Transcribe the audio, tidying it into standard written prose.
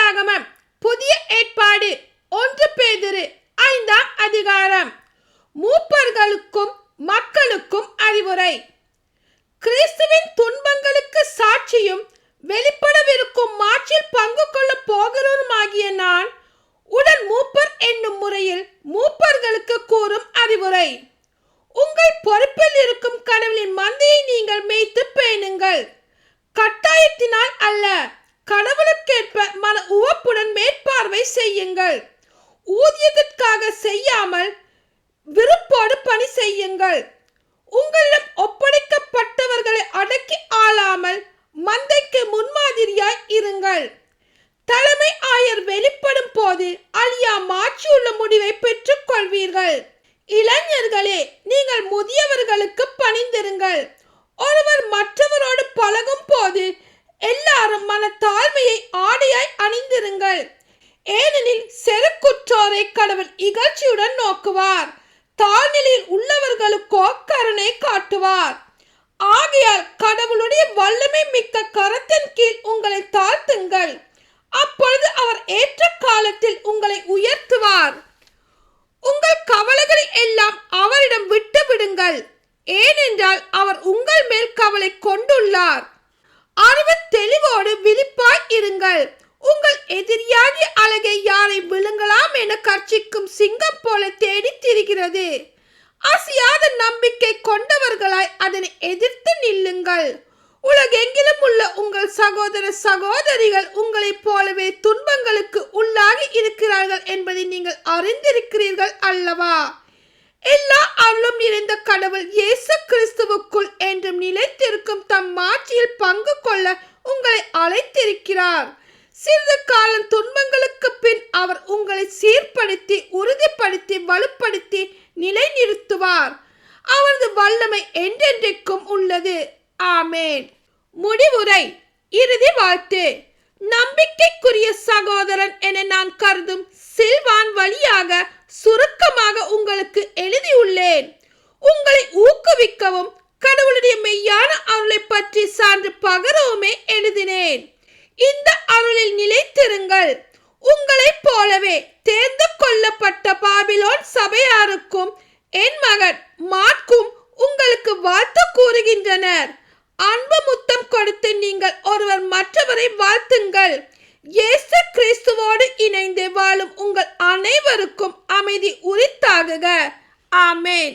வேதாகமம் புதிய ஏற்பாடு 1 பேதுரு 5ஆம் அதிகாரம். மூப்பர்களுக்கும் மக்களுக்கும் அறிவுரை. கிறிஸ்துவின் துன்பங்களுக்கு சாட்சியும் வெளிப்படவிருக்கும் மாற்றில் பங்கு கொள்ள போகிறவருமாகிய நான் உடன் மூப்பர் என்னும் முறையில் மூப்பர்களுக்கு கூறும் அறிவுரை. உங்கள் பொறுப்பில் இருக்கும் கடவுளின் மந்தையை நீங்கள் மேய்த்து பேணுங்கள். கட்டாயத்தினால் அல்ல, கடவுளுக்கேற்ப மன உவப்புடன் மேற்பார்வை செய்யுங்கள். ஊதியத்திற்காக செய்யாமல் விருப்போடு பணி செய்யுங்கள். உங்களிடம் ஒப்படைக்கப்பட்டவர்களை அடக்கி ஆளாமல் மந்தைக்கு முன்மாதிரியாய் இருங்கள். தலைமை ஆயர் வெளிப்படும் போது அழியா மாற்றியுள்ள முடிவை பெற்றுக் கொள்வீர்கள். இளைஞர்களே, நீங்கள் முதியவர்களுக்கு பணிந்திருங்கள். ஒருவர் மற்றவரோடு பழகும் போது எல்லாரும் மன தாழ்மையை ஆடையாய் அணிந்திருங்கள். ஏனெனில் செருக்குற்றோரை கடவுள் இகழ்ச்சியுடன் நோக்குவார், தாழ்நிலையில் உள்ளவர்களுக்கோ கருணை காட்டுவார். ஆகையால் கடவுளுடைய வல்லமை மிக்க கரத்தின் கீழ் உங்களை தாழ்த்துங்கள். அப்பொழுது அவர் ஏற்ற காலத்தில் உங்களை உயர்த்துவார். உங்கள் கவலைகளை எல்லாம் அவரிடம் விட்டு விடுங்கள், ஏனென்றால் அவர் உங்கள் மேல் கவலை கொண்டுள்ளார். அறிவு தெளிவோடு விழிப்பாய் இருங்கள். உங்கள் எதிரியாகிய அழகை யாரை விழுங்கலாம் என கர்ச்சிக்கும் சிங்கம் போல தேடி திரிகிறது. அசையாத நம்பிக்கை கொண்டவர்களாய் அதனை எதிர்த்து நில்லுங்கள். உலகெங்கிலும் உள்ள உங்கள் சகோதர சகோதரிகள் உங்களைப் போலவே துன்பங்களுக்கு உள்ளாகி இருக்கிறார்கள் என்பதை நீங்கள் அறிந்திருக்கிறீர்கள் அல்லவா? எல்லா அருளும் நிறைந்த கடவுள் இயேசு கிறிஸ்துவுக்குள் என்றும் நிலைத்திருக்கும் தம் மாட்சியில் பங்கு கொள்ள உங்களை அழைத்திருக்கிறார். சிறிது காலம் துன்பங்களுக்கு பின் அவர் உங்களை சீர்படுத்தி உறுதிப்படுத்தி வலுப்படுத்தி நிலைநிறுத்துவார். அவரது வல்லமை என்றென்றைக்கும் உள்ளது. ஆமேன். முடிவுரை. இறுதி வாழ்த்து. நம்பிக்கைக்குரிய சகோதரன் என நான் கருதும் சில்வான் வழியாக சுருக்கமாக உங்களுக்கு எழுதியுள்ளேன். உங்களை ஊக்குவிக்கவும் கடவுளுடைய மெய்யான அருளை பற்றி சான்று பகரவுமே எழுதினேன். இந்த அருளில் நிலைத்திருங்கள். உங்களைப் போலவே தேர்ந்து கொள்ளப்பட்ட பாபிலோன் சபையாருக்கும் என் மகன் மார்க்கும் உங்களுக்கு வாழ்த்து கூறுகின்றனர். அன்பு முத்தம் கொடுத்து நீங்கள் ஒருவர் மற்றவரை வாழ்த்துங்கள். இயேசு கிறிஸ்துவோடு இணைந்து வாழும் உங்கள் அனைவருக்கும் அமைதி உரித்தாகுக. ஆமேன்.